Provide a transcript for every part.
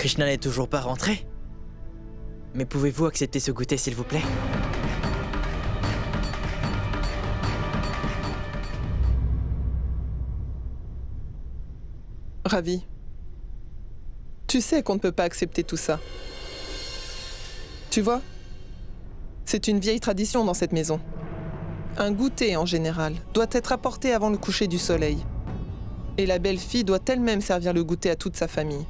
Krishna n'est toujours pas rentré? Mais pouvez-vous accepter ce goûter, s'il vous plaît? Ravi. Tu sais qu'on ne peut pas accepter tout ça. Tu vois, c'est une vieille tradition dans cette maison. Un goûter, en général, doit être apporté avant le coucher du soleil. Et la belle-fille doit elle-même servir le goûter à toute sa famille.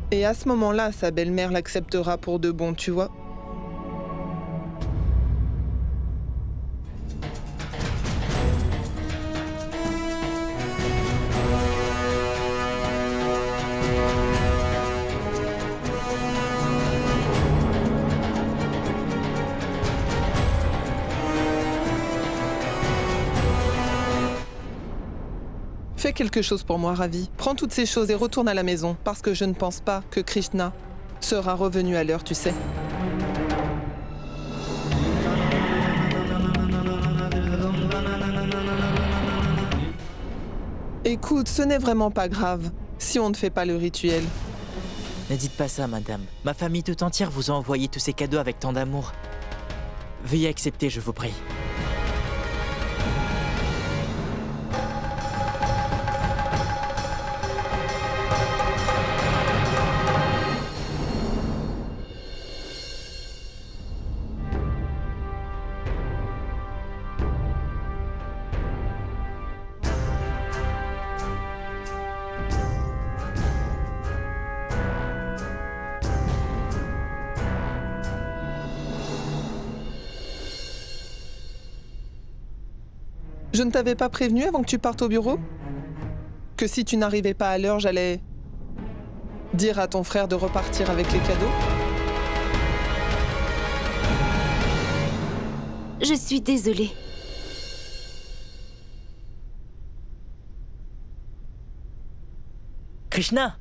Et à ce moment-là, sa belle-mère l'acceptera pour de bon, tu vois. Fais quelque chose pour moi, Ravi. Prends toutes ces choses et retourne à la maison, parce que je ne pense pas que Krishna sera revenu à l'heure, tu sais. Écoute, ce n'est vraiment pas grave si on ne fait pas le rituel. Ne dites pas ça, madame. Ma famille tout entière vous a envoyé tous ces cadeaux avec tant d'amour. Veuillez accepter, je vous prie. Je ne t'avais pas prévenu avant que tu partes au bureau? Que si tu n'arrivais pas à l'heure, j'allais dire à ton frère de repartir avec les cadeaux? Je suis désolée. Krishna!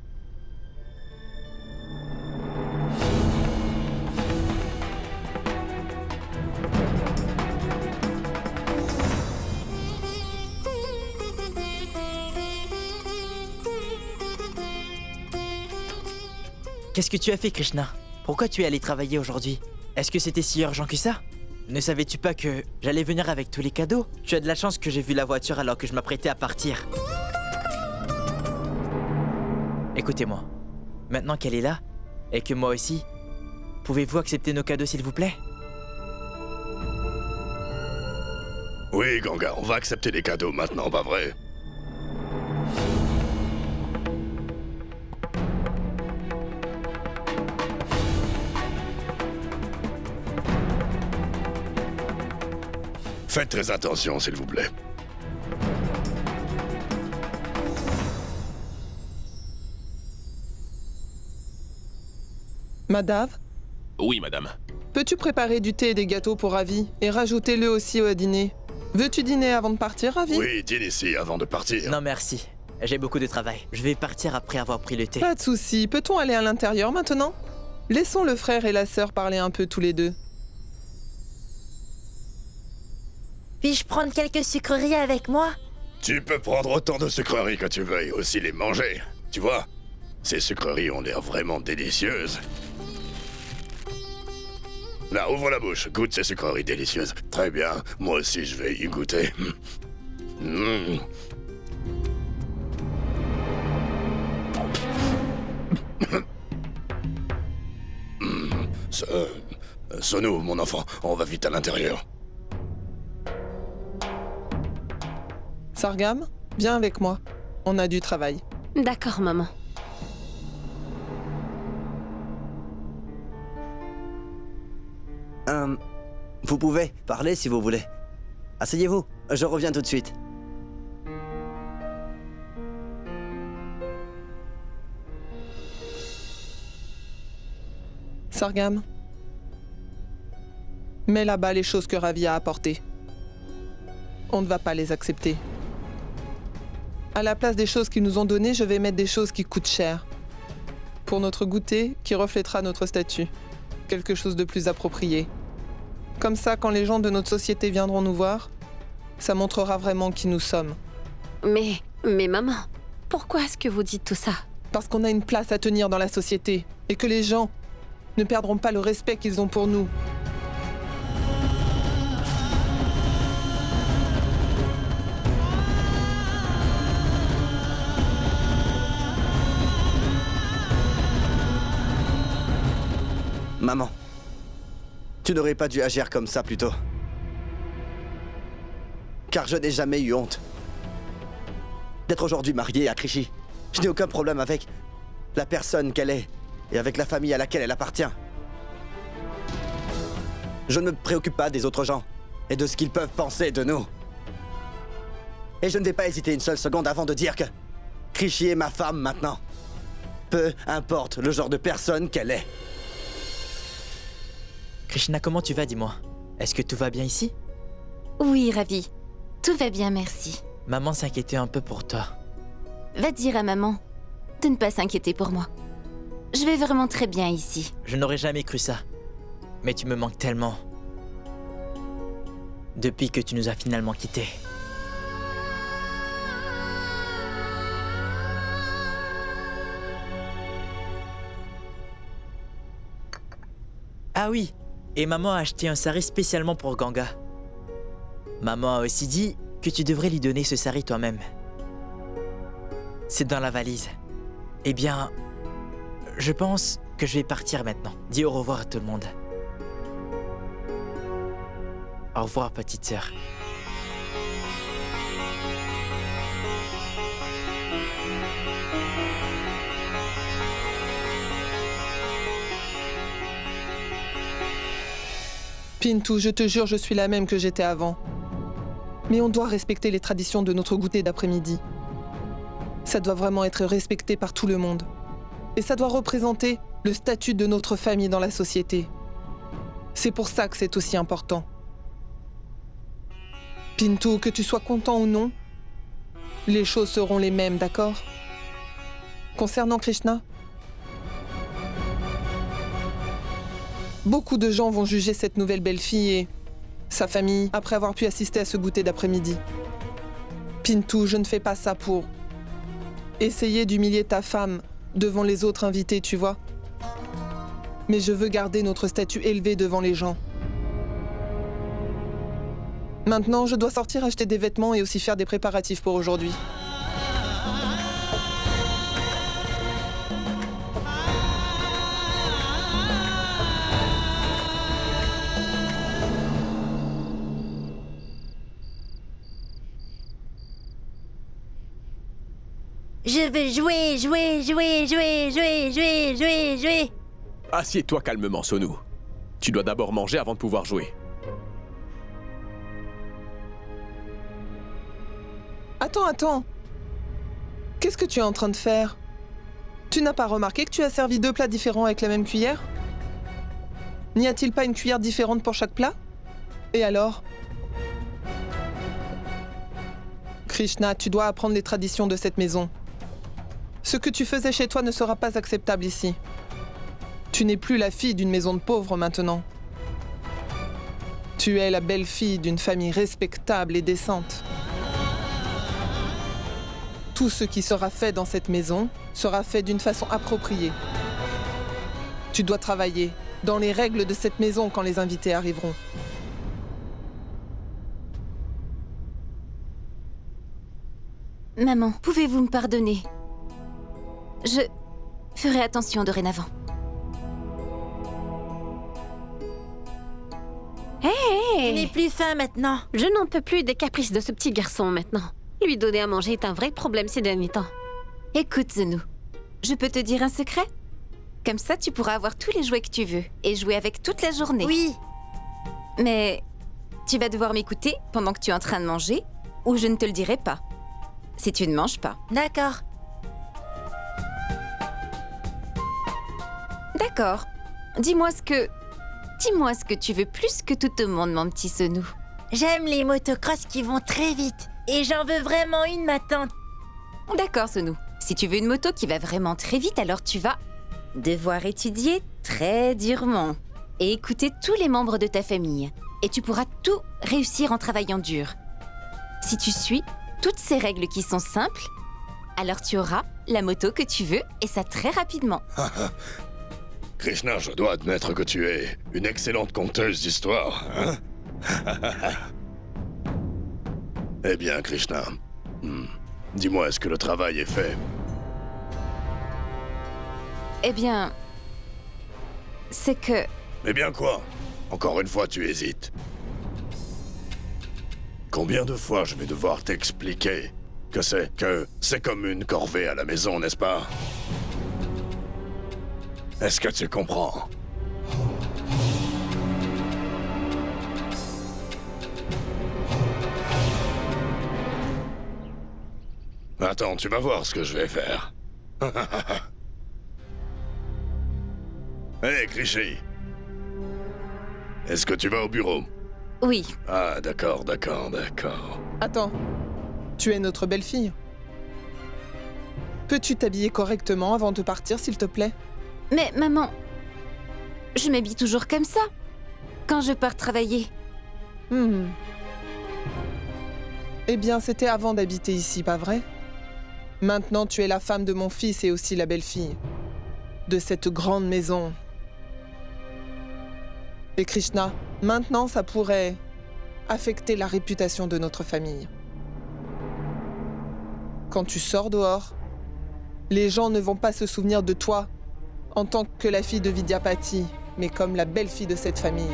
Qu'est-ce que tu as fait, Krishna? Pourquoi tu es allé travailler aujourd'hui? Est-ce que c'était si urgent que ça? Ne savais-tu pas que j'allais venir avec tous les cadeaux? Tu as de la chance que j'ai vu la voiture alors que je m'apprêtais à partir. Écoutez-moi, maintenant qu'elle est là, et que moi aussi, pouvez-vous accepter nos cadeaux s'il vous plaît? Oui, Ganga, on va accepter les cadeaux maintenant, pas vrai? Faites très attention, s'il vous plaît. Madave, Oui, madame. peux-tu préparer du thé et des gâteaux pour Ravi et rajouter-le aussi au dîner? Veux-tu dîner avant de partir, Ravi? Oui, dîne ici avant de partir. Non merci, j'ai beaucoup de travail. Je vais partir après avoir pris le thé. Pas de souci. Peut-on aller à l'intérieur maintenant? Laissons le frère et la sœur parler un peu tous les deux. Puis-je prendre quelques sucreries avec moi? Tu peux prendre autant de sucreries que tu veux et aussi les manger. Tu vois, ces sucreries ont l'air vraiment délicieuses. Là, ouvre la bouche, goûte ces sucreries délicieuses. Très bien, moi aussi je vais y goûter. Mmh. Sonou, mon enfant, on va vite à l'intérieur. Sargam, viens avec moi. On a du travail. D'accord, maman. Vous pouvez parler si vous voulez. Asseyez-vous, je reviens tout de suite. Sargam, mets là-bas les choses que Ravi a apportées. On ne va pas les accepter. À la place des choses qu'ils nous ont données, je vais mettre des choses qui coûtent cher. Pour notre goûter, qui reflètera notre statut. Quelque chose de plus approprié. Comme ça, quand les gens de notre société viendront nous voir, ça montrera vraiment qui nous sommes. Mais maman, pourquoi est-ce que vous dites tout ça? Parce qu'on a une place à tenir dans la société et que les gens ne perdront pas le respect qu'ils ont pour nous. Maman, tu n'aurais pas dû agir comme ça plus tôt. Car je n'ai jamais eu honte d'être aujourd'hui marié à Krishi. Je n'ai aucun problème avec la personne qu'elle est et avec la famille à laquelle elle appartient. Je ne me préoccupe pas des autres gens et de ce qu'ils peuvent penser de nous. Et je ne vais pas hésiter une seule seconde avant de dire que Krishi est ma femme maintenant. Peu importe le genre de personne qu'elle est. Krishna, comment tu vas, dis-moi? Est-ce que tout va bien ici? Oui, Ravi. Tout va bien, merci. Maman s'inquiétait un peu pour toi. Va dire à maman de ne pas s'inquiéter pour moi. Je vais vraiment très bien ici. Je n'aurais jamais cru ça. Mais tu me manques tellement. Depuis que tu nous as finalement quittés. Ah oui, et maman a acheté un sari spécialement pour Ganga. Maman a aussi dit que tu devrais lui donner ce sari toi-même. C'est dans la valise. Eh bien, je pense que je vais partir maintenant. Dis au revoir à tout le monde. Au revoir, petite sœur. Pintou, je te jure, je suis la même que j'étais avant. Mais on doit respecter les traditions de notre goûter d'après-midi. Ça doit vraiment être respecté par tout le monde. Et ça doit représenter le statut de notre famille dans la société. C'est pour ça que c'est aussi important. Pintou, que tu sois content ou non, les choses seront les mêmes, d'accord? Concernant Krishna, beaucoup de gens vont juger cette nouvelle belle-fille et sa famille après avoir pu assister à ce goûter d'après-midi. Pintou, je ne fais pas ça pour essayer d'humilier ta femme devant les autres invités, tu vois. Mais je veux garder notre statut élevé devant les gens. Maintenant, je dois sortir acheter des vêtements et aussi faire des préparatifs pour aujourd'hui. Je veux jouer. Assieds-toi calmement, Sonu. Tu dois d'abord manger avant de pouvoir jouer. Attends. Qu'est-ce que tu es en train de faire? Tu n'as pas remarqué que tu as servi 2 plats différents avec la même cuillère? N'y a-t-il pas une cuillère différente pour chaque plat? Et alors? Krishna, tu dois apprendre les traditions de cette maison. Ce que tu faisais chez toi ne sera pas acceptable ici. Tu n'es plus la fille d'une maison de pauvres maintenant. Tu es la belle-fille d'une famille respectable et décente. Tout ce qui sera fait dans cette maison sera fait d'une façon appropriée. Tu dois travailler dans les règles de cette maison quand les invités arriveront. Maman, pouvez-vous me pardonner? Je ferai attention dorénavant. Tu n'es plus faim maintenant. Je n'en peux plus des caprices de ce petit garçon maintenant. Lui donner à manger est un vrai problème ces derniers temps. Écoute, Zenu, je peux te dire un secret? Comme ça, tu pourras avoir tous les jouets que tu veux et jouer avec toute la journée. Oui. Mais tu vas devoir m'écouter pendant que tu es en train de manger ou je ne te le dirai pas. Si tu ne manges pas. D'accord. D'accord. Dis-moi ce que tu veux plus que tout au monde, mon petit Sonu. J'aime les motocross qui vont très vite. Et j'en veux vraiment une, ma tante. D'accord, Sonu. Si tu veux une moto qui va vraiment très vite, alors tu vas devoir étudier très durement et écouter tous les membres de ta famille. Et tu pourras tout réussir en travaillant dur. Si tu suis toutes ces règles qui sont simples, alors tu auras la moto que tu veux, et ça très rapidement. Krishna, je dois admettre que tu es une excellente conteuse d'histoires, hein? Eh bien, Krishna, dis-moi, est-ce que le travail est fait? Eh bien... c'est que... Eh bien quoi? Encore une fois, tu hésites. Combien de fois je vais devoir t'expliquer que c'est comme une corvée à la maison, n'est-ce pas? Est-ce que tu comprends? Attends, tu vas voir ce que je vais faire. Hé, Krishi! Est-ce que tu vas au bureau? Oui, Ah, d'accord. Attends, tu es notre belle-fille. Peux-tu t'habiller correctement avant de partir, s'il te plaît? mais maman... je m'habille toujours comme ça, quand je pars travailler. Eh bien, c'était avant d'habiter ici, pas vrai? Maintenant, tu es la femme de mon fils et aussi la belle-fille de cette grande maison. Et Krishna, maintenant, ça pourrait affecter la réputation de notre famille. Quand tu sors dehors, les gens ne vont pas se souvenir de toi en tant que la fille de Vidyapati, mais comme la belle-fille de cette famille.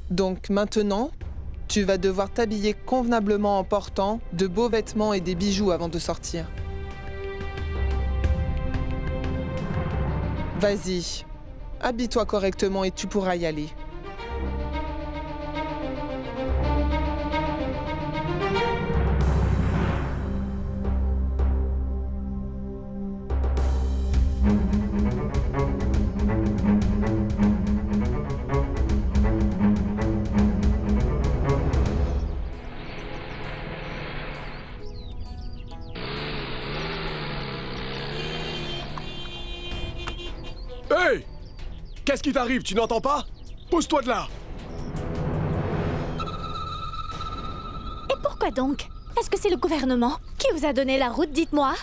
Donc maintenant, tu vas devoir t'habiller convenablement en portant de beaux vêtements et des bijoux avant de sortir. Vas-y, habille-toi correctement et tu pourras y aller. Hey! Qu'est-ce qui t'arrive? Tu n'entends pas? Pousse-toi de là! Et pourquoi donc? Est-ce que c'est le gouvernement qui vous a donné la route, dites-moi?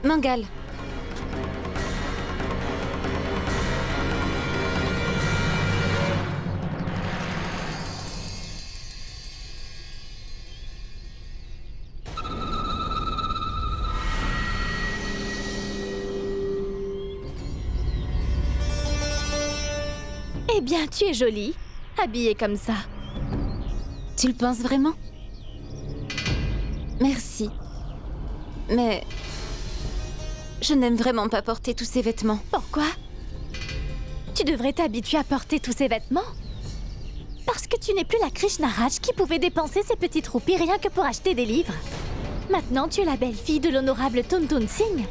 Mangal. Eh bien, tu es jolie, habillée comme ça. Tu le penses vraiment? Merci. Mais... je n'aime vraiment pas porter tous ces vêtements. Pourquoi? Tu devrais t'habituer à porter tous ces vêtements. Parce que tu n'es plus la Krishna Raj qui pouvait dépenser ses petites roupies rien que pour acheter des livres. Maintenant, tu es la belle-fille de l'honorable Tuntun Singh.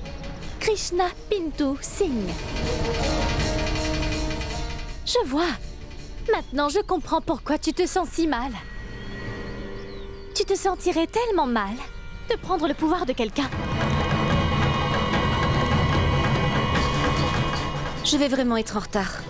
Krishna Pintu Singh. Je vois. Maintenant, je comprends pourquoi tu te sens si mal. Tu te sentirais tellement mal de prendre le pouvoir de quelqu'un. Je vais vraiment être en retard.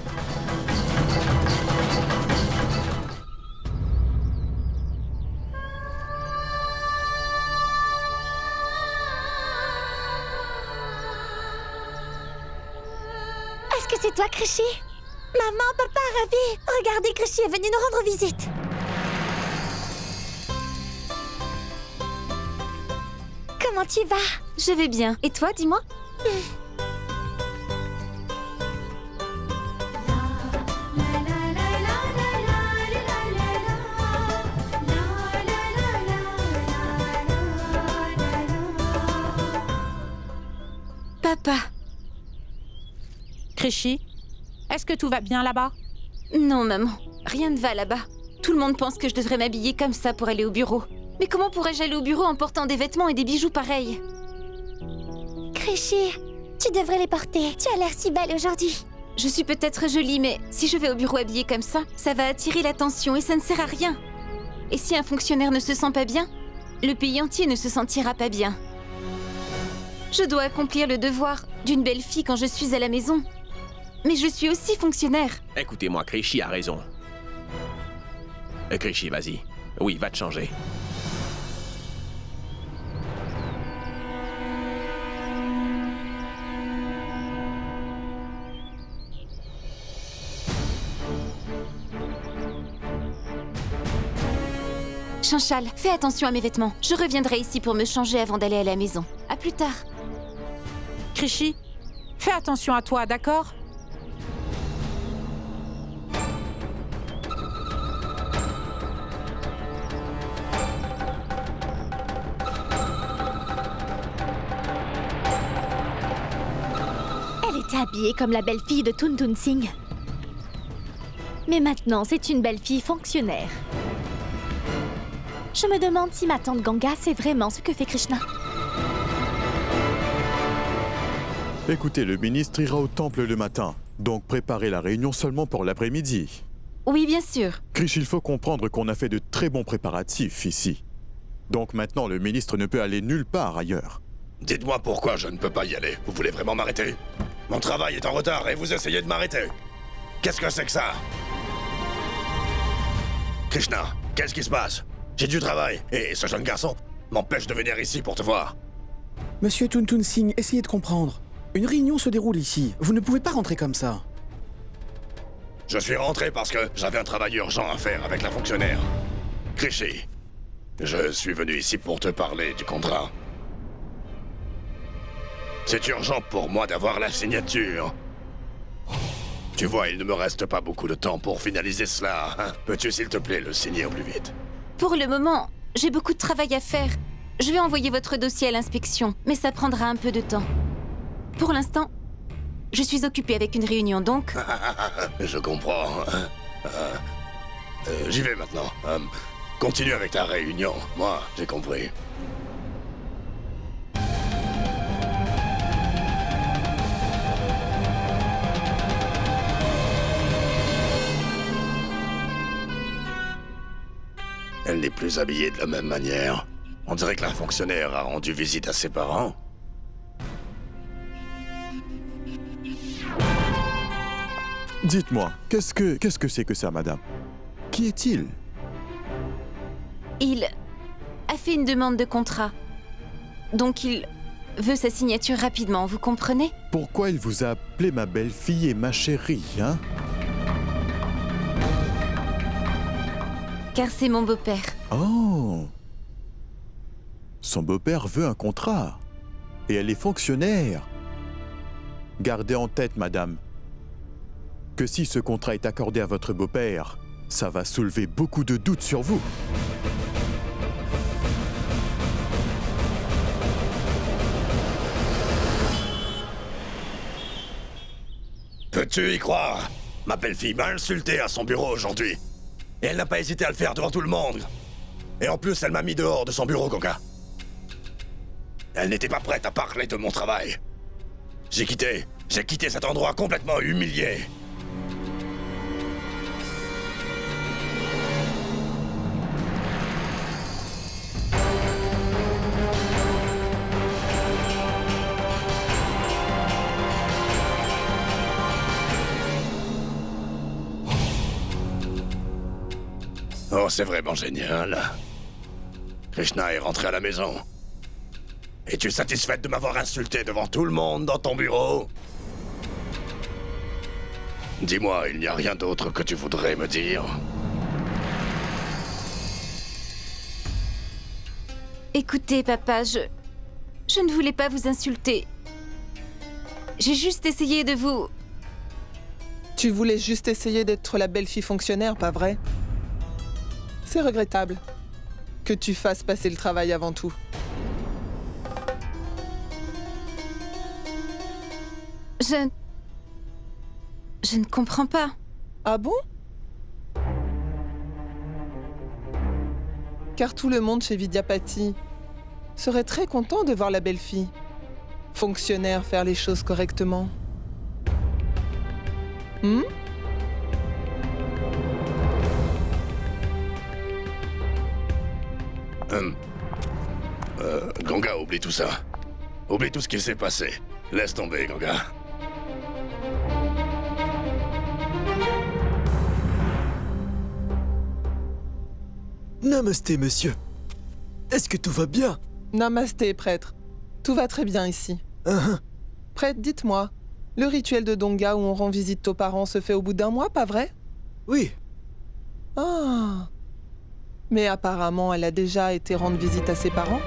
Est-ce que c'est toi, Krishi? Maman, papa, ravi. Regardez, Krishi est venu nous rendre visite. Comment tu vas? Je vais bien. Et toi, dis-moi? Papa. Krishi, est-ce que tout va bien là-bas? Non, maman. Rien ne va là-bas. Tout le monde pense que je devrais m'habiller comme ça pour aller au bureau. Mais comment pourrais-je aller au bureau en portant des vêtements et des bijoux pareils? Krishi, tu devrais les porter. Tu as l'air si belle aujourd'hui. Je suis peut-être jolie, mais si je vais au bureau habillée comme ça va attirer l'attention et ça ne sert à rien. Et si un fonctionnaire ne se sent pas bien, le pays entier ne se sentira pas bien. Je dois accomplir le devoir d'une belle fille quand je suis à la maison. Mais je suis aussi fonctionnaire. Écoutez-moi, Krishi a raison. Krishi, vas-y. Oui, va te changer. Chinchal, fais attention à mes vêtements. Je reviendrai ici pour me changer avant d'aller à la maison. À plus tard. Krishy, fais attention à toi, d'accord? Elle était habillée comme la belle-fille de Tuntun Singh. Mais maintenant, c'est une belle-fille fonctionnaire. Je me demande si ma tante Ganga sait vraiment ce que fait Krishna. Écoutez, le ministre ira au temple le matin, donc préparez la réunion seulement pour l'après-midi. Oui, bien sûr. Krish, il faut comprendre qu'on a fait de très bons préparatifs ici. Donc maintenant, le ministre ne peut aller nulle part ailleurs. Dites-moi pourquoi je ne peux pas y aller. Vous voulez vraiment m'arrêter? Mon travail est en retard et vous essayez de m'arrêter. Qu'est-ce que c'est que ça? Krishna, qu'est-ce qui se passe? J'ai du travail et ce jeune garçon m'empêche de venir ici pour te voir. Monsieur Tuntun Singh, essayez de comprendre. Une réunion se déroule ici. Vous ne pouvez pas rentrer comme ça. Je suis rentré parce que j'avais un travail urgent à faire avec la fonctionnaire. Krishy, je suis venu ici pour te parler du contrat. C'est urgent pour moi d'avoir la signature. Tu vois, il ne me reste pas beaucoup de temps pour finaliser cela. Hein? Peux-tu, s'il te plaît, le signer au plus vite? Pour le moment, j'ai beaucoup de travail à faire. Je vais envoyer votre dossier à l'inspection, mais ça prendra un peu de temps. Pour l'instant, je suis occupée avec une réunion, donc... Je comprends. J'y vais maintenant. Continue avec ta réunion. Moi, j'ai compris. Elle n'est plus habillée de la même manière. On dirait que la fonctionnaire a rendu visite à ses parents. Dites-moi, qu'est-ce que c'est que ça, madame? Qui est-il? Il a fait une demande de contrat. Donc il veut sa signature rapidement, vous comprenez? Pourquoi il vous a appelé ma belle-fille et ma chérie, hein? Car c'est mon beau-père. Oh! Son beau-père veut un contrat. Et elle est fonctionnaire. Gardez en tête, madame, que si ce contrat est accordé à votre beau-père, ça va soulever beaucoup de doutes sur vous. Peux-tu y croire? Ma belle-fille m'a insulté à son bureau aujourd'hui. Et elle n'a pas hésité à le faire devant tout le monde. Et en plus, elle m'a mis dehors de son bureau, Ganga. Elle n'était pas prête à parler de mon travail. J'ai quitté cet endroit complètement humilié. Oh, c'est vraiment génial. Krishna est rentré à la maison. Es-tu satisfaite de m'avoir insulté devant tout le monde dans ton bureau? Dis-moi, il n'y a rien d'autre que tu voudrais me dire? Écoutez, papa, je ne voulais pas vous insulter. J'ai juste essayé de vous... Tu voulais juste essayer d'être la belle-fille fonctionnaire, pas vrai? C'est regrettable que tu fasses passer le travail avant tout. Je ne comprends pas. Ah bon? Car tout le monde chez Vidyapati serait très content de voir la belle-fille fonctionnaire faire les choses correctement. Ganga, oublie tout ça. Oublie tout ce qui s'est passé. Laisse tomber, Ganga. Namasté, monsieur. Est-ce que tout va bien? Namasté, prêtre. Tout va très bien ici. Prêtre, dites-moi, le rituel de Donga où on rend visite aux parents se fait au bout d'un mois, pas vrai? Oui. Ah. Mais apparemment, elle a déjà été rendre visite à ses parents.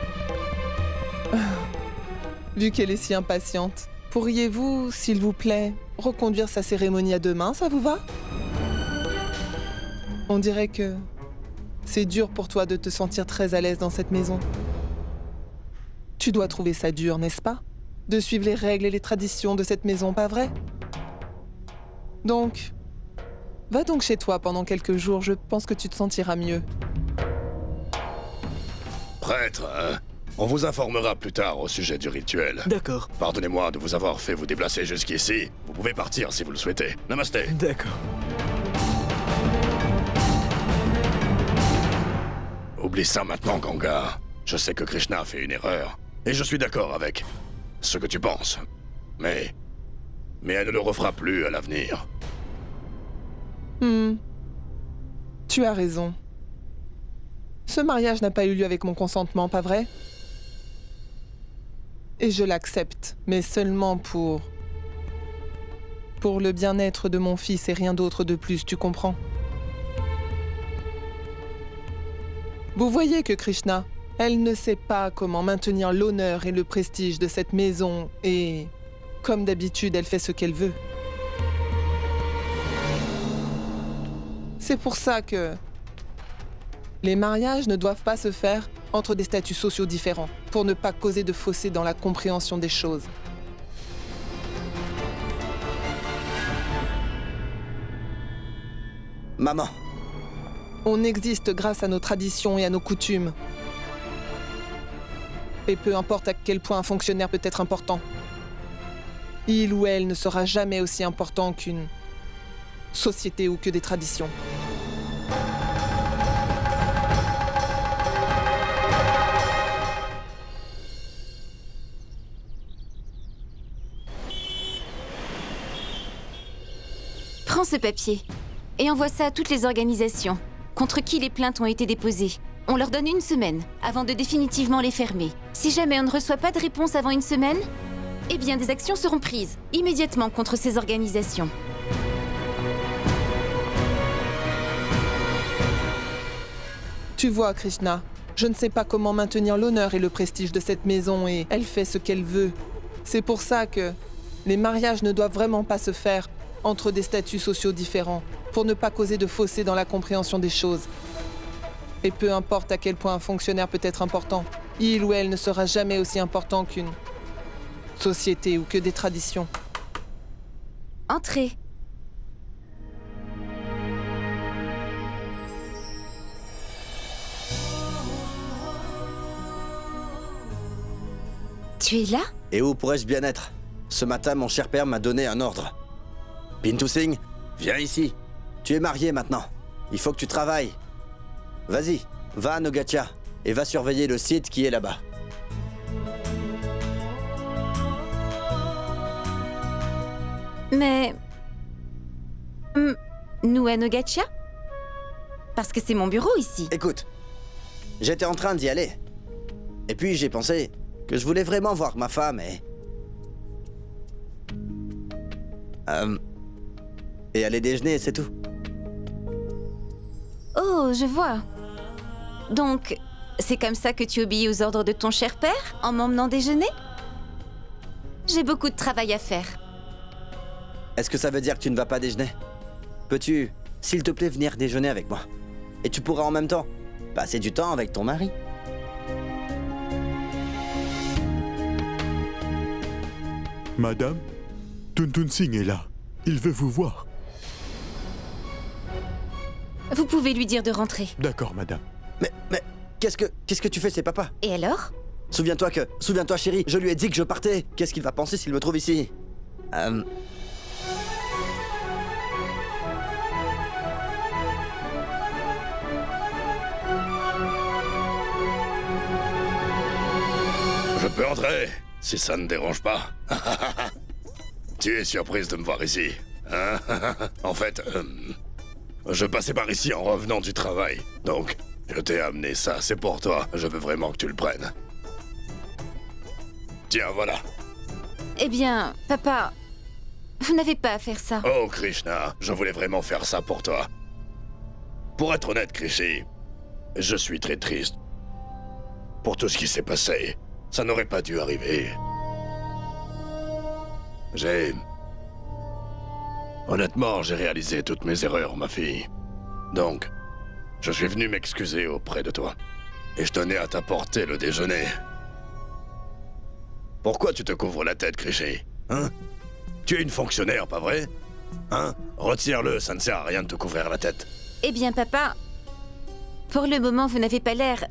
Vu qu'elle est si impatiente, pourriez-vous, s'il vous plaît, reconduire sa cérémonie à demain, ça vous va? On dirait que c'est dur pour toi de te sentir très à l'aise dans cette maison. Tu dois trouver ça dur, n'est-ce pas? De suivre les règles et les traditions de cette maison, pas vrai? Donc, va donc chez toi pendant quelques jours, je pense que tu te sentiras mieux. Prêtre, hein? On vous informera plus tard au sujet du rituel. D'accord. Pardonnez-moi de vous avoir fait vous déplacer jusqu'ici. Vous pouvez partir si vous le souhaitez. Namasté. D'accord. Oublie ça maintenant, Ganga. Je sais que Krishna a fait une erreur. Et je suis d'accord avec ce que tu penses. Mais elle ne le refera plus à l'avenir. Tu as raison. Ce mariage n'a pas eu lieu avec mon consentement, pas vrai? Et je l'accepte, mais seulement pour le bien-être de mon fils et rien d'autre de plus, tu comprends? Vous voyez que Krishna, elle ne sait pas comment maintenir l'honneur et le prestige de cette maison et, comme d'habitude, elle fait ce qu'elle veut. C'est pour ça que les mariages ne doivent pas se faire entre des statuts sociaux différents, pour ne pas causer de fossé dans la compréhension des choses. Maman. On existe grâce à nos traditions et à nos coutumes. Et peu importe à quel point un fonctionnaire peut être important, il ou elle ne sera jamais aussi important qu'une société ou que des traditions. Prends ce papier et envoie ça à toutes les organisations contre qui les plaintes ont été déposées. On leur donne 1 semaine avant de définitivement les fermer. Si jamais on ne reçoit pas de réponse avant 1 semaine, eh bien des actions seront prises immédiatement contre ces organisations. Tu vois, Krishna, je ne sais pas comment maintenir l'honneur et le prestige de cette maison et elle fait ce qu'elle veut. C'est pour ça que les mariages ne doivent vraiment pas se faire entre des statuts sociaux différents, pour ne pas causer de fossé dans la compréhension des choses. Et peu importe à quel point un fonctionnaire peut être important, il ou elle ne sera jamais aussi important qu'une société ou que des traditions. Entrez. Tu es là? Et où pourrais-je bien être? Ce matin, mon cher père m'a donné un ordre. Pintu Singh, viens ici. Tu es marié maintenant. Il faut que tu travailles. Vas-y, va à Nogatia et va surveiller le site qui est là-bas. Mais... nous à Nogatia? Parce que c'est mon bureau ici. Écoute, j'étais en train d'y aller. Et puis j'ai pensé que je voulais vraiment voir ma femme et aller déjeuner, c'est tout. Oh, je vois. Donc, c'est comme ça que tu obéis aux ordres de ton cher père, en m'emmenant déjeuner? J'ai beaucoup de travail à faire. Est-ce que ça veut dire que tu ne vas pas déjeuner? Peux-tu, s'il te plaît, venir déjeuner avec moi? Et tu pourras en même temps passer du temps avec ton mari. Madame, Tuntun Singh est là. Il veut vous voir. Vous pouvez lui dire de rentrer. D'accord, madame. Mais qu'est-ce que tu fais, c'est papa? Et alors? Souviens-toi, chérie, je lui ai dit que je partais. Qu'est-ce qu'il va penser s'il me trouve ici? Je peux entrer, si ça ne dérange pas. Tu es surprise de me voir ici, hein? En fait, je passais par ici en revenant du travail. Donc, je t'ai amené ça, c'est pour toi. Je veux vraiment que tu le prennes. Tiens, voilà. Eh bien, papa, vous n'avez pas à faire ça. Oh, Krishna, je voulais vraiment faire ça pour toi. Pour être honnête, Krishi, Je suis très triste. Pour tout ce qui s'est passé, ça n'aurait pas dû arriver. Honnêtement, j'ai réalisé toutes mes erreurs, ma fille. Donc, je suis venu m'excuser auprès de toi. Et je tenais à t'apporter le déjeuner. Pourquoi tu te couvres la tête, Krishi? Hein? Tu es une fonctionnaire, pas vrai? Hein? Retire-le, ça ne sert à rien de te couvrir la tête. Eh bien, papa, pour le moment, vous n'avez pas l'air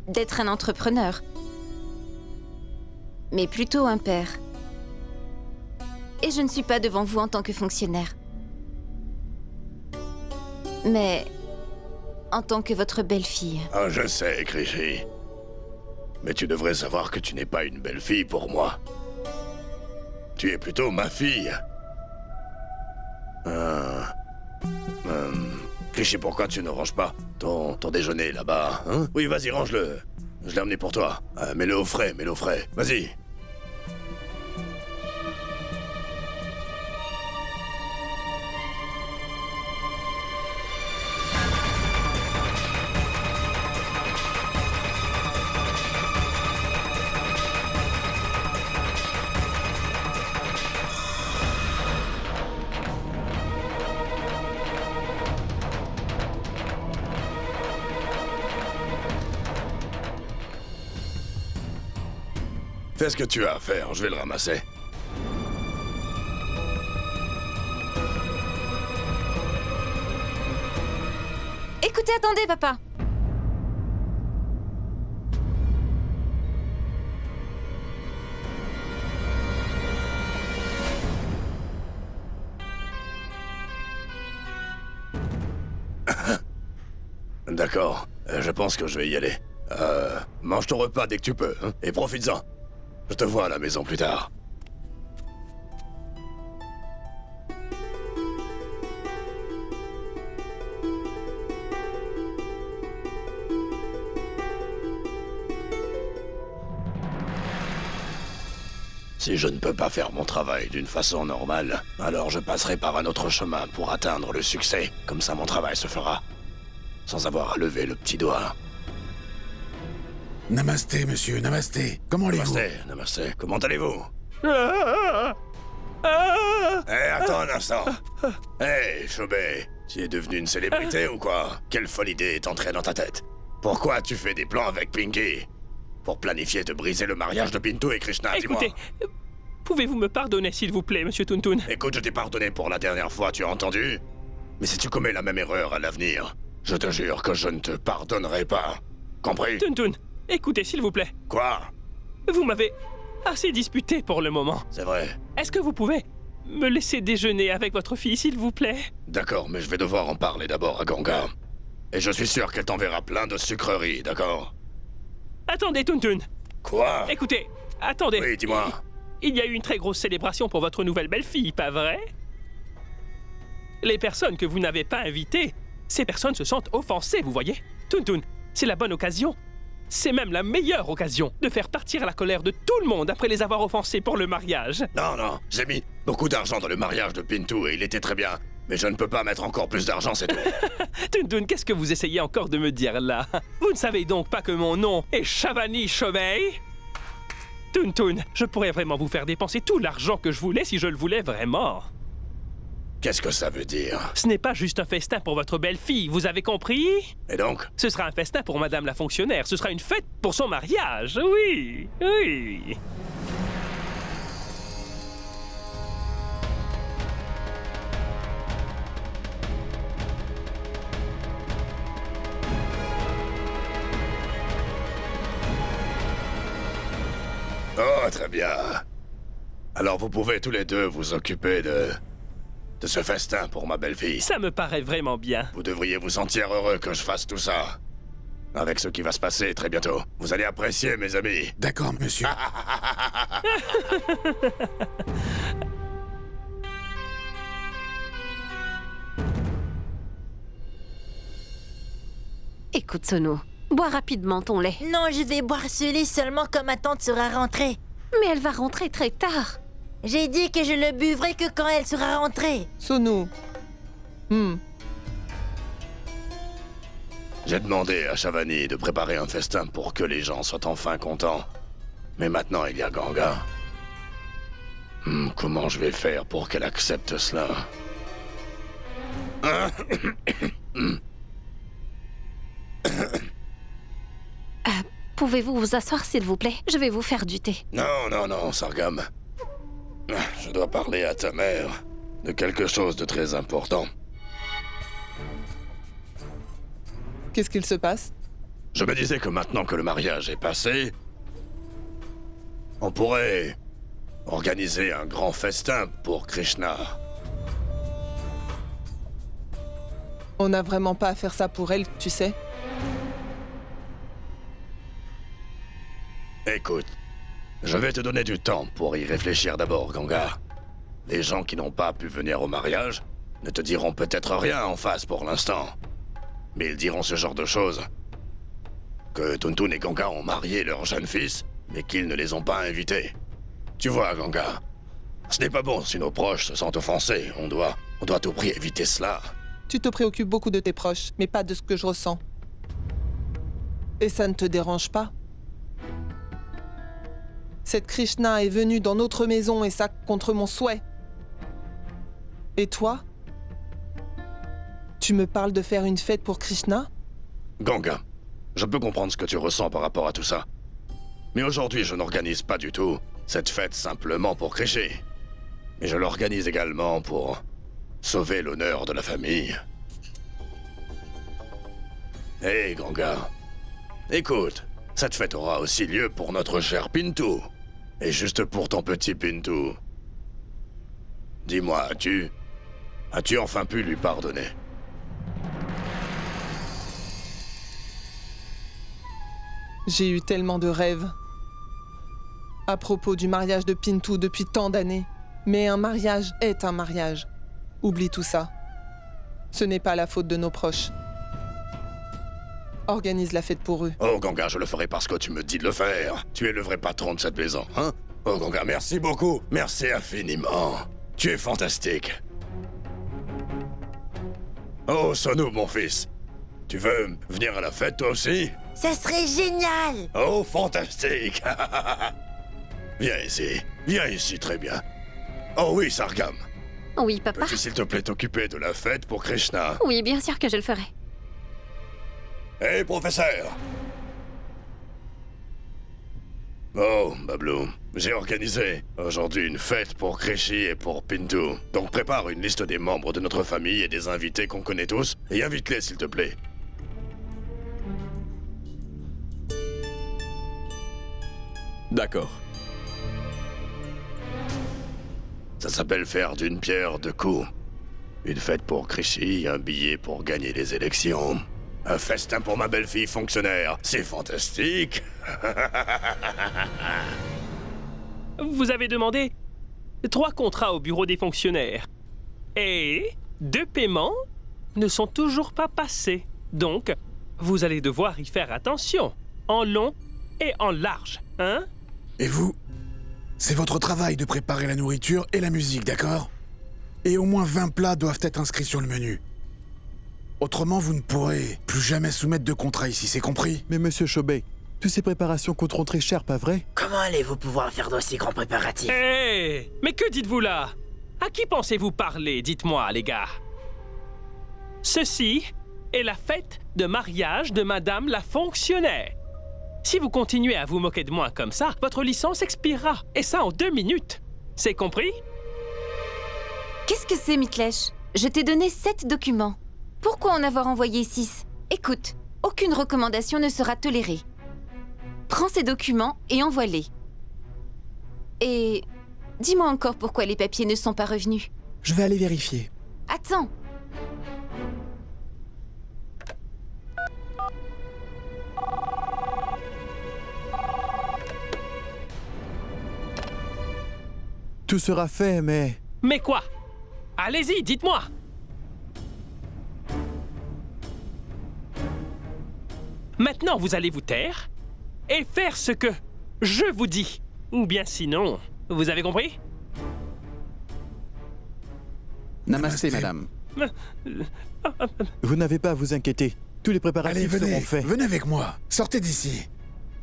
d'être un entrepreneur, mais plutôt un père. Et je ne suis pas devant vous en tant que fonctionnaire, mais en tant que votre belle-fille. Ah, je sais, Krishi. Mais tu devrais savoir que tu n'es pas une belle-fille pour moi. Tu es plutôt ma fille. Krishi, pourquoi tu ne ranges pas ton déjeuner là-bas, hein? Oui, vas-y, range-le. Je l'ai amené pour toi. Mets-le au frais, mets-le au frais. Vas-y. Fais ce que tu as à faire, je vais le ramasser. Écoutez, attendez, papa. D'accord, je pense que je vais y aller. Mange ton repas dès que tu peux, hein, et profites-en. Je te vois à la maison plus tard. Si je ne peux pas faire mon travail d'une façon normale, alors je passerai par un autre chemin pour atteindre le succès. Comme ça, mon travail se fera, sans avoir à lever le petit doigt. Namasté, monsieur, namasté. Comment allez-vous? Namasté, comment allez-vous? Attends un instant. Chobé, tu es devenu une célébrité ou quoi? Quelle folle idée est entrée dans ta tête? Pourquoi tu fais des plans avec Pinky? Pour planifier de briser le mariage de Bintou et Krishna, dis-moi. Écoutez, pouvez-vous me pardonner s'il vous plaît, monsieur Tuntun? Écoute, je t'ai pardonné pour la dernière fois, tu as entendu? Mais si tu commets la même erreur à l'avenir, je te jure que je ne te pardonnerai pas. Compris? Tuntun, écoutez, s'il vous plaît. Quoi? Vous m'avez assez disputé pour le moment. C'est vrai. Est-ce que vous pouvez me laisser déjeuner avec votre fille, s'il vous plaît? D'accord, mais je vais devoir en parler d'abord à Ganga. Et je suis sûr qu'elle t'enverra plein de sucreries, d'accord? Attendez, Tuntun. Quoi? Écoutez, attendez. Oui, dis-moi. Il y a eu une très grosse célébration pour votre nouvelle belle-fille, pas vrai? Les personnes que vous n'avez pas invitées, ces personnes se sentent offensées, vous voyez? Tuntun, c'est la bonne occasion. C'est même la meilleure occasion de faire partir la colère de tout le monde après les avoir offensés pour le mariage. Non, j'ai mis beaucoup d'argent dans le mariage de Bintou et il était très bien. Mais je ne peux pas mettre encore plus d'argent, c'est tout. Tuntun, qu'est-ce que vous essayez encore de me dire là? Vous ne savez donc pas que mon nom est Shavani Shobei? Tuntun, je pourrais vraiment vous faire dépenser tout l'argent que je voulais si je le voulais vraiment. Qu'est-ce que ça veut dire? Ce n'est pas juste un festin pour votre belle-fille, vous avez compris? Et donc? Ce sera un festin pour madame la fonctionnaire, ce sera une fête pour son mariage, oui, oui. Oh, très bien. Alors vous pouvez tous les deux vous occuper de ce festin pour ma belle-fille. Ça me paraît vraiment bien. Vous devriez vous sentir heureux que je fasse tout ça. Avec ce qui va se passer très bientôt. Vous allez apprécier, mes amis. D'accord, monsieur. Écoute, Sono, bois rapidement ton lait. Non, je vais boire ce lait seulement quand ma tante sera rentrée. Mais elle va rentrer très tard. J'ai dit que je le buvrai que quand elle sera rentrée. Sono. J'ai demandé à Shavani de préparer un festin pour que les gens soient enfin contents. Mais maintenant, il y a Ganga. Comment je vais faire pour qu'elle accepte cela? Pouvez-vous vous asseoir, s'il vous plaît? Je vais vous faire du thé. Non, Sargam. Je dois parler à ta mère de quelque chose de très important. Qu'est-ce qu'il se passe? Je me disais que maintenant que le mariage est passé, on pourrait organiser un grand festin pour Krishna. On n'a vraiment pas à faire ça pour elle, tu sais. Écoute, je vais te donner du temps pour y réfléchir d'abord, Ganga. Les gens qui n'ont pas pu venir au mariage ne te diront peut-être rien en face pour l'instant. Mais ils diront ce genre de choses. Que Tuntun et Ganga ont marié leur jeune fils, mais qu'ils ne les ont pas invités. Tu vois, Ganga, ce n'est pas bon si nos proches se sentent offensés. On doit à tout prix éviter cela. Tu te préoccupes beaucoup de tes proches, mais pas de ce que je ressens. Et ça ne te dérange pas? Cette Krishna est venue dans notre maison et ça contre mon souhait. Et toi? Tu me parles de faire une fête pour Krishna? Ganga, je peux comprendre ce que tu ressens par rapport à tout ça. Mais aujourd'hui, je n'organise pas du tout cette fête simplement pour Krishi. Mais je l'organise également pour sauver l'honneur de la famille. Hé, Ganga. Écoute, cette fête aura aussi lieu pour notre cher Pintu. Et juste pour ton petit Pintu. Dis-moi, as-tu enfin pu lui pardonner? J'ai eu tellement de rêves à propos du mariage de Pintu depuis tant d'années. Mais un mariage est un mariage. Oublie tout ça. Ce n'est pas la faute de nos proches. Organise la fête pour eux. Oh, Ganga, je le ferai parce que tu me dis de le faire. Tu es le vrai patron de cette maison, hein? Oh, Ganga, merci beaucoup. Merci infiniment. Tu es fantastique. Oh, Sonu, mon fils. Tu veux venir à la fête, toi aussi? Ça serait génial! Oh, fantastique. Viens ici, très bien. Oh oui, Sargam. Oui, papa. Peux-tu s'il te plaît t'occuper de la fête pour Krishna? Oui, bien sûr que je le ferai. Hé, professeur! Oh, Bablou, j'ai organisé aujourd'hui une fête pour Krishi et pour Pintu. Donc prépare une liste des membres de notre famille et des invités qu'on connaît tous, et invite-les s'il te plaît. D'accord. Ça s'appelle faire d'une pierre deux coups. Une fête pour Krishi, un billet pour gagner les élections. Un festin pour ma belle-fille fonctionnaire. C'est fantastique. Vous avez demandé 3 contrats au bureau des fonctionnaires. Et 2 paiements ne sont toujours pas passés. Donc, vous allez devoir y faire attention. En long et en large, hein? Et vous? C'est votre travail de préparer la nourriture et la musique, d'accord? Et au moins 20 plats doivent être inscrits sur le menu. Autrement, vous ne pourrez plus jamais soumettre de contrat ici, c'est compris? Mais monsieur Chobei, toutes ces préparations coûteront très cher, pas vrai? Comment allez-vous pouvoir faire d'aussi grands préparatifs? Hé! Mais que dites-vous là? À qui pensez-vous parler, dites-moi, les gars? Ceci est la fête de mariage de Madame la fonctionnaire. Si vous continuez à vous moquer de moi comme ça, votre licence expirera. Et ça en 2 minutes. C'est compris? Qu'est-ce que c'est, Mitlesh? Je t'ai donné 7 documents. Pourquoi en avoir envoyé 6? Écoute, aucune recommandation ne sera tolérée. Prends ces documents et envoie-les. Et dis-moi encore pourquoi les papiers ne sont pas revenus. Je vais aller vérifier. Attends. Tout sera fait, mais... Mais quoi? Allez-y, dites-moi! Maintenant, vous allez vous taire et faire ce que je vous dis. Ou bien sinon, vous avez compris? Namasté, madame. Vous n'avez pas à vous inquiéter. Tous les Allez, préparatifs seront faits. venez avec moi. Sortez d'ici.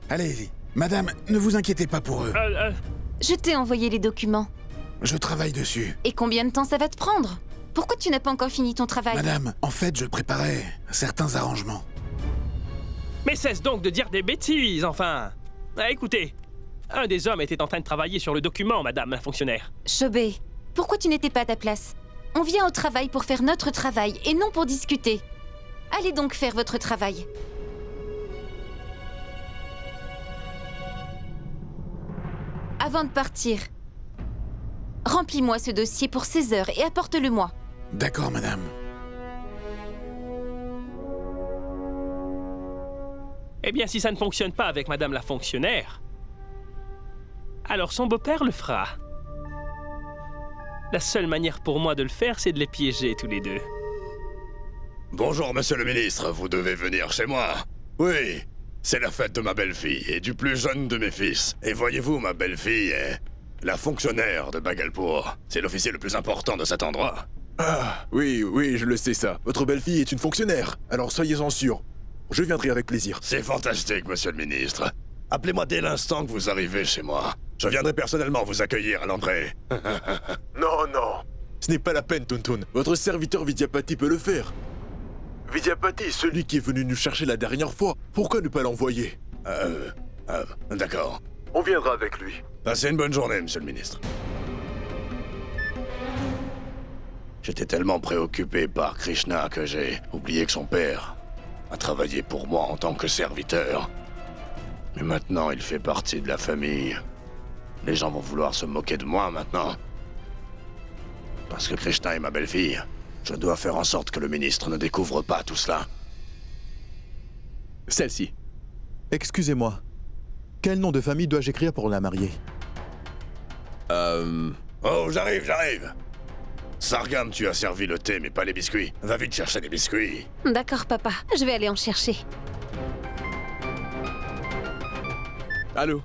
Allez, madame, ne vous inquiétez pas pour eux. Je t'ai envoyé les documents. Je travaille dessus. Et combien de temps ça va te prendre? Pourquoi tu n'as pas encore fini ton travail? Madame, en fait, je préparais certains arrangements. Mais cesse donc de dire des bêtises, enfin. Ah, écoutez, un des hommes était en train de travailler sur le document, madame la fonctionnaire. Chobé, pourquoi tu n'étais pas à ta place? On vient au travail pour faire notre travail et non pour discuter. Allez donc faire votre travail. Avant de partir, remplis-moi ce dossier pour 16 heures et apporte-le-moi. D'accord, madame. Eh bien, si ça ne fonctionne pas avec madame la fonctionnaire, alors son beau-père le fera. La seule manière pour moi de le faire, c'est de les piéger tous les deux. Bonjour, monsieur le ministre, vous devez venir chez moi. Oui, c'est la fête de ma belle-fille et du plus jeune de mes fils. Et voyez-vous, ma belle-fille est la fonctionnaire de Bhagalpur. C'est l'officier le plus important de cet endroit. Ah, oui, je le sais ça. Votre belle-fille est une fonctionnaire, alors soyez-en sûr. Je viendrai avec plaisir. C'est fantastique, monsieur le ministre. Appelez-moi dès l'instant que vous arrivez chez moi. Je viendrai personnellement vous accueillir à l'entrée. Non. Ce n'est pas la peine, Tonton. Votre serviteur Vidyapati peut le faire. Vidyapati, celui qui est venu nous chercher la dernière fois. Pourquoi ne pas l'envoyer? D'accord. On viendra avec lui. Passez une bonne journée, monsieur le ministre. J'étais tellement préoccupé par Krishna que j'ai oublié que son père a travaillé pour moi en tant que serviteur. Mais maintenant, il fait partie de la famille. Les gens vont vouloir se moquer de moi maintenant. Parce que Krishna est ma belle-fille, je dois faire en sorte que le ministre ne découvre pas tout cela. Celle-ci. Excusez-moi. Quel nom de famille dois-je écrire pour la marier? Oh, j'arrive. Sargam, tu as servi le thé, mais pas les biscuits. Va vite chercher les biscuits. D'accord, papa. Je vais aller en chercher. Allô?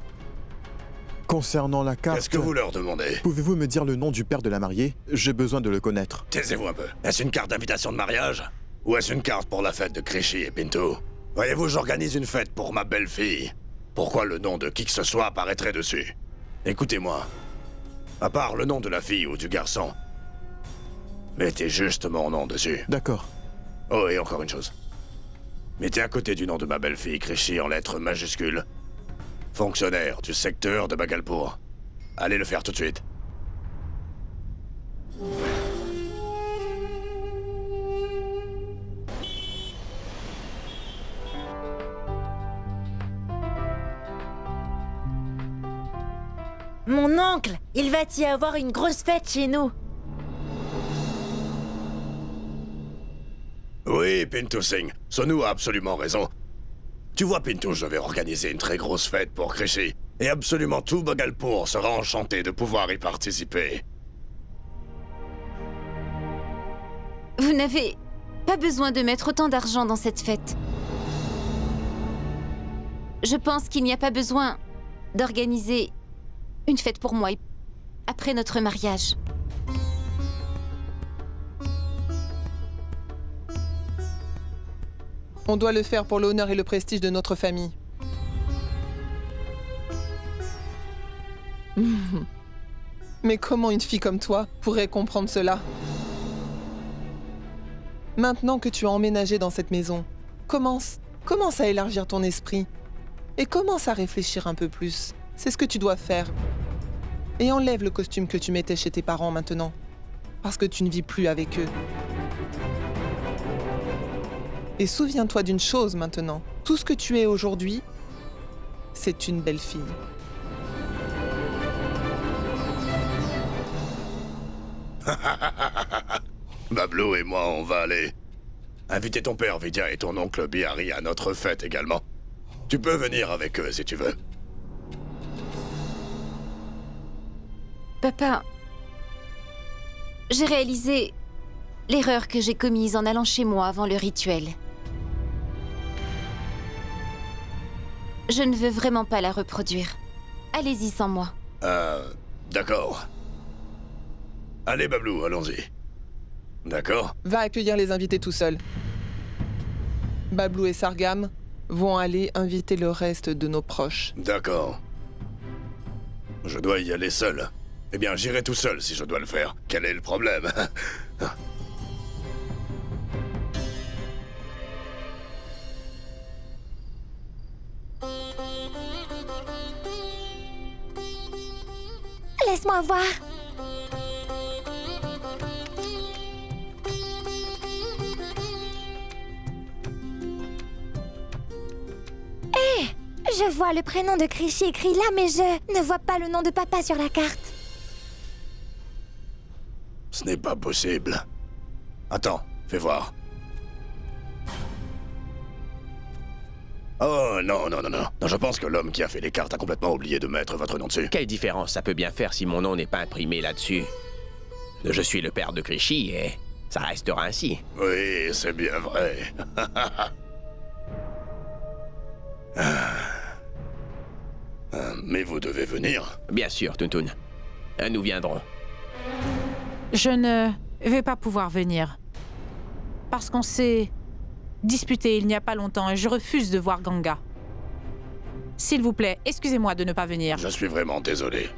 Concernant la carte... Qu'est-ce que vous leur demandez? Pouvez-vous me dire le nom du père de la mariée? J'ai besoin de le connaître. Taisez-vous un peu. Est-ce une carte d'invitation de mariage? Ou est-ce une carte pour la fête de Krishi et Pinto? Voyez-vous, j'organise une fête pour ma belle-fille. Pourquoi le nom de qui que ce soit apparaîtrait dessus? Écoutez-moi. À part le nom de la fille ou du garçon, mettez juste mon nom dessus. D'accord. Oh, et encore une chose. Mettez à côté du nom de ma belle-fille Krishi en lettres majuscules. Fonctionnaire du secteur de Bhagalpur. Allez le faire tout de suite. Mon oncle, il va y avoir une grosse fête chez nous. Oui, Pinto Singh, Sonu a absolument raison. Tu vois, Pinto, je vais organiser une très grosse fête pour Krishi. Et absolument tout Bhagalpur sera enchanté de pouvoir y participer. Vous n'avez pas besoin de mettre autant d'argent dans cette fête. Je pense qu'il n'y a pas besoin d'organiser une fête pour moi après notre mariage. On doit le faire pour l'honneur et le prestige de notre famille. Mais comment une fille comme toi pourrait comprendre cela? Maintenant que tu as emménagé dans cette maison, commence à élargir ton esprit. Et commence à réfléchir un peu plus. C'est ce que tu dois faire. Et enlève le costume que tu mettais chez tes parents maintenant. Parce que tu ne vis plus avec eux. Et souviens-toi d'une chose maintenant. Tout ce que tu es aujourd'hui, c'est une belle fille. Bablu et moi, on va aller inviter ton père Vidya et ton oncle Bihari à notre fête également. Tu peux venir avec eux si tu veux. Papa, j'ai réalisé l'erreur que j'ai commise en allant chez moi avant le rituel. Je ne veux vraiment pas la reproduire. Allez-y sans moi. D'accord. Allez, Bablu, allons-y. D'accord? Va accueillir les invités tout seul. Bablou et Sargam vont aller inviter le reste de nos proches. D'accord. Je dois y aller seul. Eh bien, j'irai tout seul si je dois le faire. Quel est le problème? Laisse-moi voir. Hé, je vois le prénom de Krishy écrit là, mais je ne vois pas le nom de papa sur la carte. Ce n'est pas possible. Attends, fais voir. Oh non, non, non, non. Non, je pense que l'homme qui a fait les cartes a complètement oublié de mettre votre nom dessus. Quelle différence ça peut bien faire si mon nom n'est pas imprimé là-dessus? Je suis le père de Krishy et ça restera ainsi. Oui, c'est bien vrai. Mais vous devez venir. Bien sûr, Tountoun. Nous viendrons. Je ne vais pas pouvoir venir. Parce qu'on s'est disputé il n'y a pas longtemps et je refuse de voir Ganga. S'il vous plaît, excusez-moi de ne pas venir. Je suis vraiment désolé.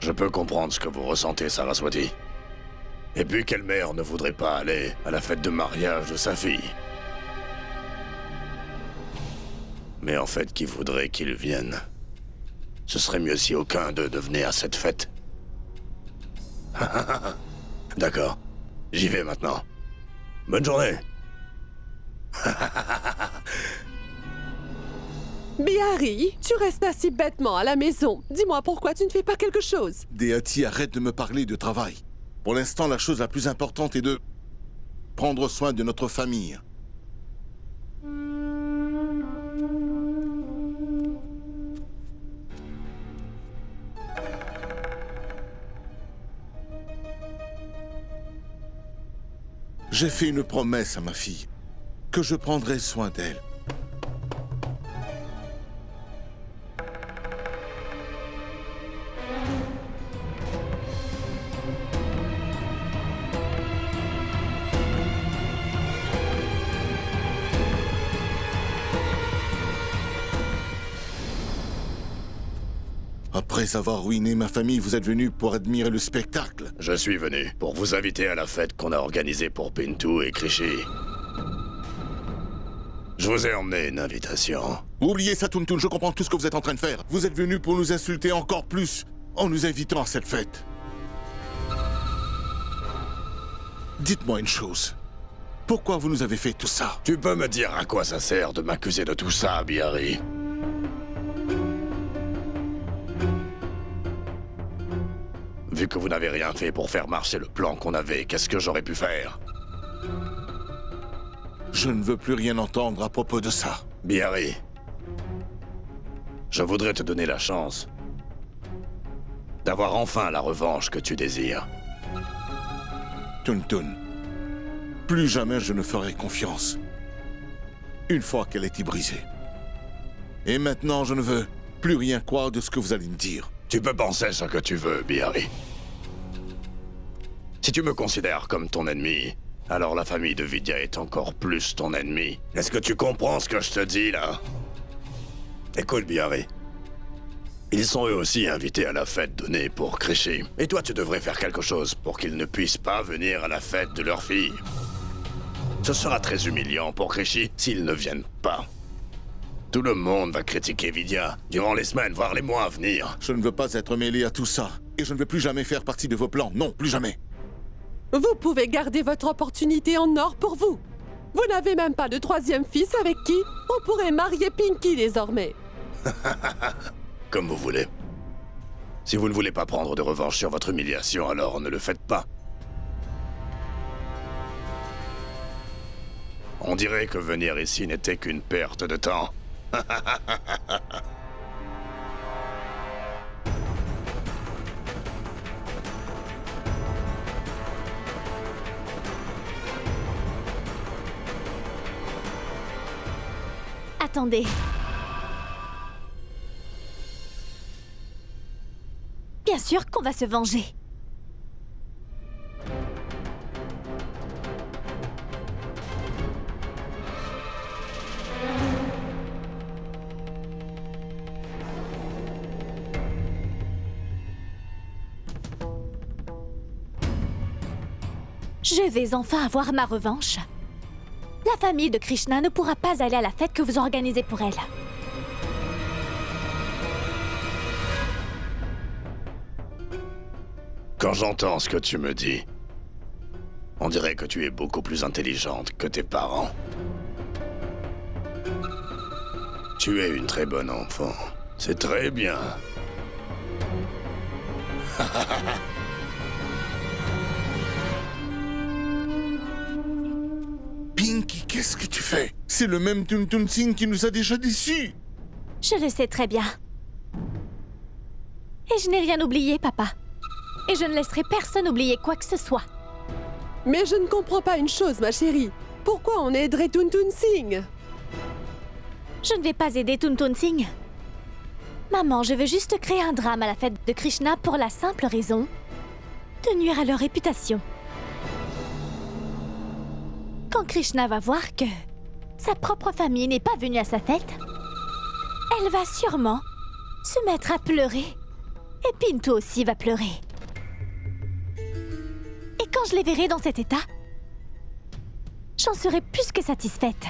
Je peux comprendre ce que vous ressentez, Saraswati. Et puis, quelle mère ne voudrait pas aller à la fête de mariage de sa fille? Mais en fait, qui voudrait qu'il vienne? Ce serait mieux si aucun d'eux venait à cette fête. D'accord. J'y vais maintenant. Bonne journée. Bihari, tu restes assis bêtement à la maison. Dis-moi pourquoi tu ne fais pas quelque chose. Déati, arrête de me parler de travail. Pour l'instant, la chose la plus importante est de prendre soin de notre famille. J'ai fait une promesse à ma fille, que je prendrai soin d'elle. Après avoir ruiné ma famille, vous êtes venu pour admirer le spectacle. Je suis venu pour vous inviter à la fête qu'on a organisée pour Pintu et Krishy. Je vous ai emmené une invitation. Oubliez ça, Tountoun, je comprends tout ce que vous êtes en train de faire. Vous êtes venu pour nous insulter encore plus en nous invitant à cette fête. Dites-moi une chose. Pourquoi vous nous avez fait tout ça? Tu peux me dire à quoi ça sert de m'accuser de tout ça, Bihari? Vu que vous n'avez rien fait pour faire marcher le plan qu'on avait, qu'est-ce que j'aurais pu faire? Je ne veux plus rien entendre à propos de ça. Bihari, je voudrais te donner la chance d'avoir enfin la revanche que tu désires. Tountoun, plus jamais je ne ferai confiance. Une fois qu'elle est brisée. Et maintenant, je ne veux plus rien croire de ce que vous allez me dire. Tu peux penser ce que tu veux, Bihari. Si tu me considères comme ton ennemi, alors la famille de Vidya est encore plus ton ennemi. Est-ce que tu comprends ce que je te dis, là? Écoute, Bihari. Ils sont eux aussi invités à la fête donnée pour Krishy. Et toi, tu devrais faire quelque chose pour qu'ils ne puissent pas venir à la fête de leur fille. Ce sera très humiliant pour Krishy s'ils ne viennent pas. Tout le monde va critiquer Vidya durant les semaines, voire les mois à venir. Je ne veux pas être mêlé à tout ça. Et je ne veux plus jamais faire partie de vos plans. Non, plus jamais. Vous pouvez garder votre opportunité en or pour vous. Vous n'avez même pas de troisième fils avec qui on pourrait marier Pinky désormais. Comme vous voulez. Si vous ne voulez pas prendre de revanche sur votre humiliation, alors ne le faites pas. On dirait que venir ici n'était qu'une perte de temps. Attendez. Bien sûr qu'on va se venger. Je vais enfin avoir ma revanche. La famille de Krishna ne pourra pas aller à la fête que vous organisez pour elle. Quand j'entends ce que tu me dis, on dirait que tu es beaucoup plus intelligente que tes parents. Tu es une très bonne enfant. C'est très bien. Pinky, qu'est-ce que tu fais? C'est le même Tuntun Singh qui nous a déjà déçus. Je le sais très bien. Et je n'ai rien oublié, papa. Et je ne laisserai personne oublier quoi que ce soit. Mais je ne comprends pas une chose, ma chérie. Pourquoi on aiderait Tuntun Singh? Je ne vais pas aider Tuntun Singh. Maman, je veux juste créer un drame à la fête de Krishna pour la simple raison de nuire à leur réputation. Quand Krishna va voir que sa propre famille n'est pas venue à sa fête, elle va sûrement se mettre à pleurer. Et Pintu aussi va pleurer. Et quand je les verrai dans cet état, j'en serai plus que satisfaite.